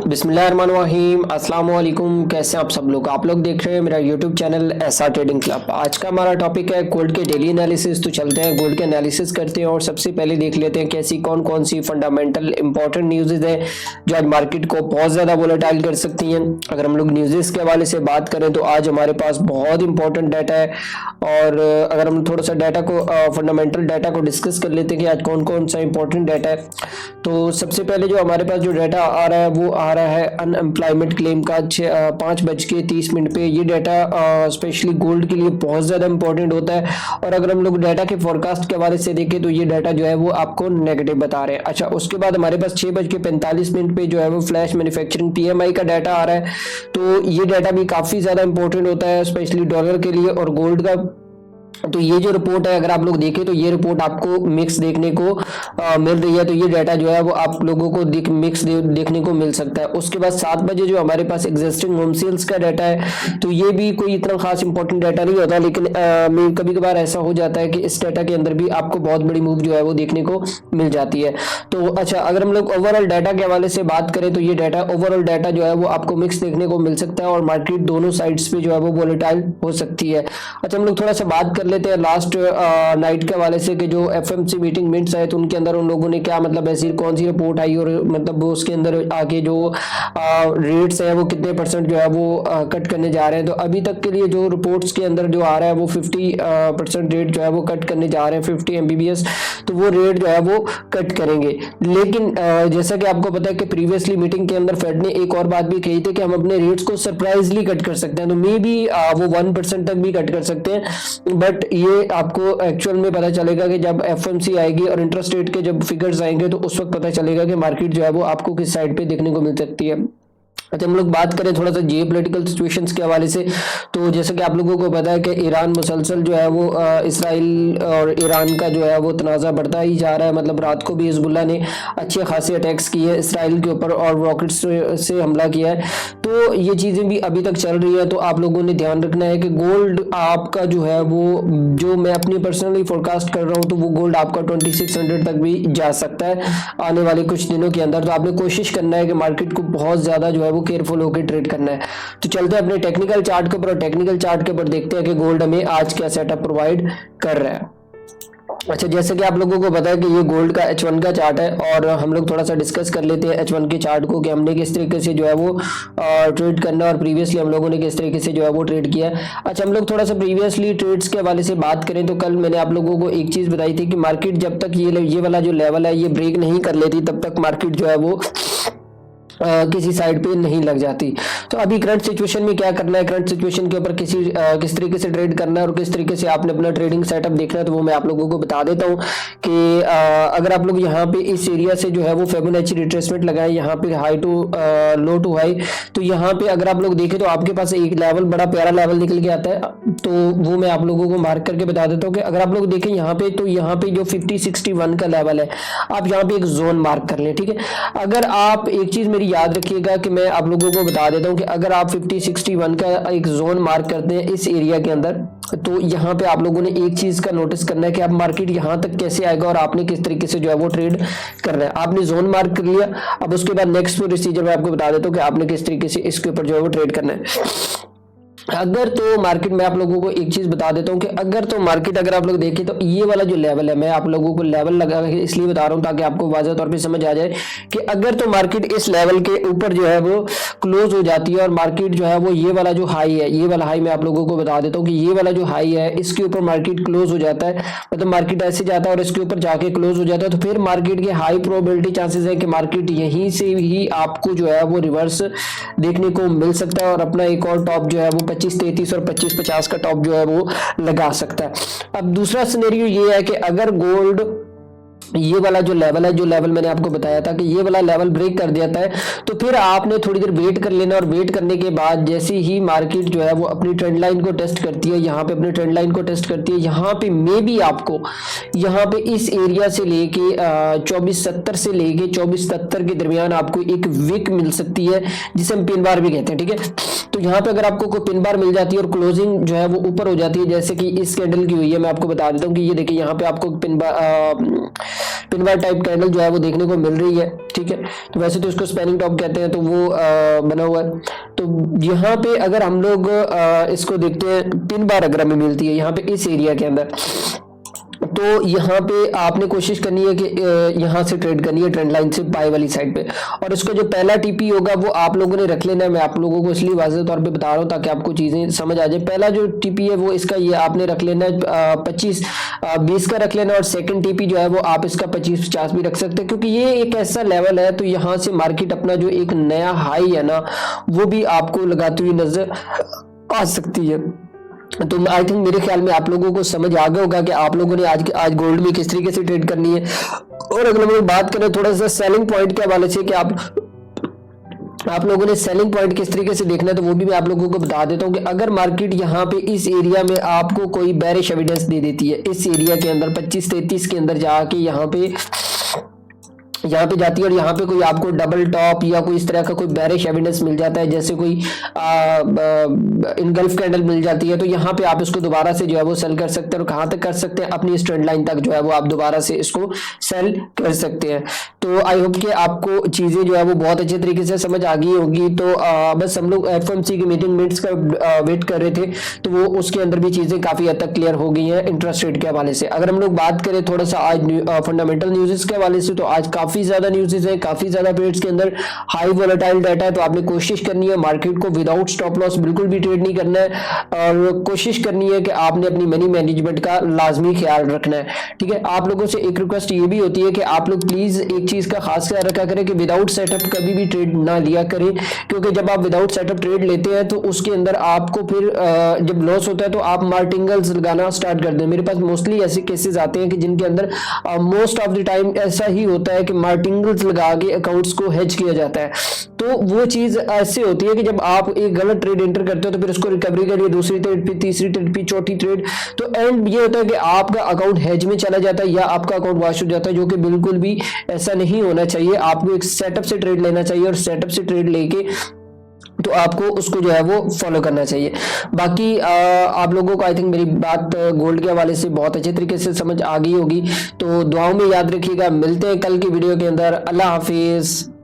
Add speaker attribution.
Speaker 1: बिस्मिल्लाहिर्रहमानिर्रहीम, अस्सलाम वालेकुम। कैसे हैं आप लोग देख रहे हैं मेरा YouTube channel SR trading club. आज का हमारा टॉपिक है गोल्ड के डेली एनालिसिस। तो चलते हैं गोल्ड के एनालिसिस करते हैं और सबसे पहले देख लेते हैं कैसी कौन कौन सी फंडामेंटल इंपॉर्टेंट न्यूज़ है जो आज मार्केट को बहुत ज़्यादा वोलेटाइल कर सकती हैं। अगर हम लोग न्यूज़ के हवाले से बात करें तो आज हमारे पास बहुत इंपॉर्टेंट डाटा है, और अगर हम थोड़ा सा डाटा को फंडामेंटल डाटा को डिस्कस कर लेते हैं कि आज कौन कौन सा इंपॉर्टेंट डाटा है। तो सबसे पहले जो हमारे पास जो डाटा आ रहा है वो आ रहा है अनएम्प्लॉयमेंट क्लेम का 5:30 पे। ये डाटा स्पेशली गोल्ड के लिए बहुत ज़्यादा इंपॉर्टेंट होता है, और अगर हम लोग डाटा के फोरकास्ट के हवाले से देखें तो ये डाटा जो है वो आपको नेगेटिव बता रहे हैं। अच्छा, उसके बाद हमारे पास 6:45 पे जो है वो फ्लैश मैन्युफैक्चरिंग PMI का डाटा आ रहा है। तो ये डाटा भी काफ़ी ज़्यादा इंपॉर्टेंट होता है स्पेशली डॉलर के लिए और गोल्ड का। तो ये जो रिपोर्ट है अगर आप लोग देखें तो ये रिपोर्ट आपको मिक्स देखने को मिल रही है। तो ये डाटा जो है वो आप लोगों को मिक्स देखने को मिल सकता है। उसके बाद 7 बजे जो हमारे पास एग्जिस्टिंग होम सेल्स का डाटा है, तो ये भी कोई इतना खास इंपॉर्टेंट डाटा नहीं होता, लेकिन कभी कभार ऐसा हो जाता है कि इस डाटा के अंदर भी आपको बहुत बड़ी मूव जो है वो देखने को मिल जाती है। तो अच्छा, अगर हम लोग ओवरऑल डाटा के हवाले से बात करें तो ये डाटा ओवरऑल डाटा जो है वो आपको मिक्स देखने को मिल सकता है, और मार्केट दोनों साइड्स पे जो है वो वोलेटाइल हो सकती है। अच्छा, हम लोग थोड़ा सा बात कर लेते हैं लास्ट नाइट के हवाले से कि जो FMC मीटिंग मिनट्स आए तो उनके अंदर उन लोगों ने क्या मतलब ऐसी कौन सी रिपोर्ट आई, और मतलब वो उसके अंदर आगे जो रेट्स है वो कितने % जो है वो कट करने जा रहे हैं। तो अभी तक के लिए जो रिपोर्ट्स के अंदर जो आ रहा है वो 50% रेट जो है वो कट करने जा रहे हैं 50 MBBS। तो वो रेट जो है वो कट करेंगे, लेकिन जैसा कि आपको पता है कि प्रीवियसली मीटिंग के अंदर फेड ने एक और बात भी कही थी कि हम अपने रेट्स को सरप्राइजली कट कर सकते हैं। तो मे बी वो 1% तक भी कट कर सकते हैं, बट ये आपको एक्चुअल में पता चलेगा कि जब FMC आएगी और इंटरेस्ट रेट के जब फिगर्स आएंगे तो उस वक्त पता चलेगा कि मार्केट जो है वो आपको किस साइड पे देखने को मिल सकती है। अच्छा, हम लोग बात करें थोड़ा सा जियोपॉलिटिकल सिचुएशंस के हवाले से, तो जैसे कि आप लोगों को पता है कि ईरान मुसलसल जो है वो इसराइल और ईरान का जो है वो तनाज़ा बढ़ता ही जा रहा है। मतलब रात को भी हिजबुल्लाह ने अच्छे खासे अटैक्स किए इसराइल के ऊपर और रॉकेट्स से हमला किया है। तो ये चीज़ें भी अभी तक चल रही है। तो आप लोगों ने ध्यान रखना है कि गोल्ड आपका जो है वो, जो मैं अपनी पर्सनली फोरकास्ट कर रहा हूँ, तो वो गोल्ड आपका 2600 तक भी जा सकता है आने वाले कुछ दिनों के अंदर। तो आपने कोशिश करना है कि मार्केट को बहुत ज़्यादा जो है वो केयरफुल होकर ट्रेड करना है। तो चलते हैं अपने टेक्निकल चार्ट के ऊपर, और टेक्निकल चार्ट के ऊपर देखते हैं कि गोल्ड हमें आज क्या सेटअप प्रोवाइड कर रहा है। अच्छा, जैसे कि आप लोगों को पता है कि ये गोल्ड का H1 का चार्ट है, और हम लोग थोड़ा सा डिस्कस कर लेते हैं H1 के चार्ट को कि हमने किस तरीके से जो है वो ट्रेड करना है, और प्रीवियसली हम लोगों ने किस तरीके से जो है वो ट्रेड किया है। अच्छा, हम लोग थोड़ा सा प्रीवियसली ट्रेड्स के हवाले से बात करें तो कल मैंने आप लोगों को एक चीज़ बताई थी कि मार्केट जब तक ये वाला जो लेवल है ये ब्रेक नहीं कर लेती तब तक मार्केट जो है वो किसी साइड पे नहीं लग जाती। तो अभी करंट सिचुएशन में क्या करना है, करंट सिचुएशन के ऊपर किस तरीके से ट्रेड करना है और किस तरीके से आपने अपना ट्रेडिंग सेटअप देखना है, तो वो मैं आप लोगों को बता देता हूँ कि अगर आप लोग यहाँ पे इस एरिया से जो है वो फिबोनाची रिट्रेसमेंट लगाएं, यहाँ पे high to low to high, तो यहाँ पे अगर आप लोग देखें तो आपके पास एक लेवल, बड़ा प्यारा लेवल निकल के आता है। तो वो मैं आप लोगों को मार्क करके बता देता हूँ कि अगर आप लोग देखें यहाँ पे, तो यहाँ पे जो 5061 का लेवल है, आप यहाँ पे एक जोन मार्क कर लें। ठीक है, अगर आप एक चीज मेरी याद रखिएगा कि मैं आप लोगों को बता देता हूं कि अगर आप 5061 का एक जोन मार्क करते हैं इस एरिया के अंदर, तो यहाँ पे आप लोगों ने एक चीज का नोटिस करना है कि आप मार्केट यहाँ तक कैसे आएगा और आपने किस तरीके से जो है वो ट्रेड करना है। आपने जोन मार्क कर लिया, अब उसके बाद नेक्स्ट प्रोसीजर मैं आपको बता देता हूँ कि आपने किस तरीके से इसके ऊपर जो है वो ट्रेड करना है। अगर तो मार्केट में आप लोगों को एक चीज बता देता हूं कि अगर तो मार्केट, अगर आप लोग देखें तो ये वाला जो लेवल है, मैं आप लोगों को लेवल लगा के इसलिए बता रहा हूं ताकि आपको वाज़ह तौर पे समझ आ जाए कि अगर तो मार्केट इस लेवल के ऊपर जो है वो क्लोज हो जाती है और मार्केट जो है वो ये वाला जो हाई है, ये वाला हाई मैं आप लोगों को बता देता हूँ कि ये वाला जो हाई है इसके ऊपर मार्केट क्लोज हो जाता है, मतलब मार्केट ऐसे जाता है और इसके ऊपर जाके क्लोज हो जाता है, तो फिर मार्केट की हाई प्रोबेबिलिटी चांसेस है कि मार्केट यहीं से ही आपको जो है वो रिवर्स देखने को मिल सकता है और अपना एक और टॉप जो है वो 2533 और 2550 का टॉप जो है वो लगा सकता है। अब दूसरा सिनेरियो ये है कि अगर गोल्ड ये वाला जो लेवल है, जो लेवल मैंने आपको बताया था कि ये वाला लेवल ब्रेक कर देता है, तो फिर आपने थोड़ी देर वेट कर लेना, और वेट करने के बाद जैसे ही मार्केट जो है वो अपनी ट्रेंड लाइन को टेस्ट करती है, यहाँ पे अपनी ट्रेंड लाइन को टेस्ट करती है, यहाँ पे मे बी आपको यहाँ पे इस एरिया से लेके 2470 से लेके 2470 के दरमियान आपको एक विक मिल सकती है जिसे हम पिन बार भी कहते हैं। ठीक है, तो यहाँ पे अगर आपको कोई पिन बार मिल जाती है और क्लोजिंग जो है वो ऊपर हो जाती है, जैसे कि इस कैंडल की हुई है, मैं आपको बता देता हूँ कि ये देखिए यहाँ पे आपको pin bar pin bar type candle जो है वो देखने को मिल रही है, ठीक है। तो वैसे तो इसको स्पैनिंग टॉप कहते हैं, तो वो बना हुआ है। तो यहाँ पे अगर हम लोग इसको देखते हैं, पिन बार अगर हमें मिलती है यहाँ पे इस एरिया के अंदर, तो यहाँ पे आपने कोशिश करनी है कि यहाँ से ट्रेड करनी है ट्रेंड लाइन से बाय वाली साइड पे, और इसका जो पहला टीपी होगा वो आप लोगों ने रख लेना है। मैं आप लोगों को इसलिए वाज़ेह तौर पे बता रहा हूँ ताकि आपको चीज़ें समझ आ जाए। पहला जो टीपी है वो इसका ये आपने रख लेना है 25-20 का रख लेना, और सेकंड टीपी जो है वो आप इसका 25-50 भी रख सकते हैं, क्योंकि ये एक ऐसा लेवल है। तो यहाँ से मार्केट अपना जो एक नया हाई है ना वो भी आपको लगाती हुई नजर आ सकती है। तो आई थिंक मेरे ख्याल में आप लोगों को समझ आ गया होगा कि आप लोगों ने आज गोल्ड में किस तरीके से ट्रेड करनी है। और अगर हम लोग बात करें थोड़ा सा सेलिंग पॉइंट के हवाले से कि आप लोगों ने सेलिंग पॉइंट किस तरीके से देखना है, तो वो भी मैं आप लोगों को बता देता हूँ कि अगर मार्केट यहाँ पे इस एरिया में आपको कोई बेरिश एविडेंस दे देती है, इस एरिया के अंदर 25-33 के अंदर जाके यहाँ पे जाती है, और यहाँ पे कोई आपको डबल टॉप या कोई इस तरह का कोई बेरिश एविडेंस मिल जाता है, जैसे कोई इनगल्फ कैंडल मिल जाती है, तो यहाँ पे आप इसको दोबारा से जो है वो सेल कर सकते हैं। और कहाँ तक कर सकते हैं, अपनी इस ट्रेंड लाइन तक जो है वो आप दोबारा से इसको सेल कर सकते हैं। तो आई होप कि आपको चीजें जो है वो बहुत अच्छे तरीके से समझ आ गई होगी। तो बस हम लोग FOMC की मीटिंग मिनट्स का वेट कर रहे थे, तो वो उसके अंदर भी चीजें काफी हद तक क्लियर हो गई हैं इंटरेस्ट रेट के हवाले से। अगर हम लोग बात करें थोड़ा सा आज फंडामेंटल न्यूज़ के हवाले से, तो आज काफी ज्यादा न्यूज़ है, काफी ज्यादा ट्रेड्स के अंदर हाई वोलेटाइल डाटा है। तो आपने कोशिश करनी है मार्केट को विदाउट स्टॉप लॉस बिल्कुल भी ट्रेड नहीं करना है, और कोशिश करनी है कि आपने अपनी मनी मैनेजमेंट का लाजमी ख्याल रखना है, ठीक है। आप लोगों से एक रिक्वेस्ट ये भी होती है कि आप लोग प्लीज एक चीज का खास ख्याल रखा करें कि विदाउट सेटअप कभी भी ट्रेड ना लिया करें, क्योंकि जब आप विदाउट सेटअप ट्रेड लेते हैं तो उसके अंदर आपको फिर जब लॉस होता है तो आप मार्टिंगल्स लगाना स्टार्ट कर दें। मेरे पास मोस्टली ऐसे केसेस आते हैं कि जिनके अंदर मोस्ट ऑफ द टाइम ऐसा ही होता है कि मार्टिंगल्स लगा के अकाउंट्स को हेज किया जाता है। तो वो चीज ऐसे होती है कि जब आप एक गलत ट्रेड एंटर करते हो तो फिर उसको रिकवरी के लिए दूसरी ट्रेड, फिर तीसरी ट्रेड, फिर चौथी ट्रेड, तो एंड ये होता है कि आपका अकाउंट हेज में चला जाता है या आपका अकाउंट वॉश हो जाता है, जो कि बिल्कुल भी ऐसा नहीं होना चाहिए। आपको एक सेटअप से ट्रेड लेना चाहिए, और सेटअप से ट्रेड लेके तो आपको उसको जो है वो फॉलो करना चाहिए। बाकी आप लोगों को आई थिंक मेरी बात गोल्ड के हवाले से बहुत अच्छे तरीके से समझ आ गई होगी। तो दुआओं में याद रखिएगा, मिलते हैं कल की वीडियो के अंदर। अल्लाह हाफिज।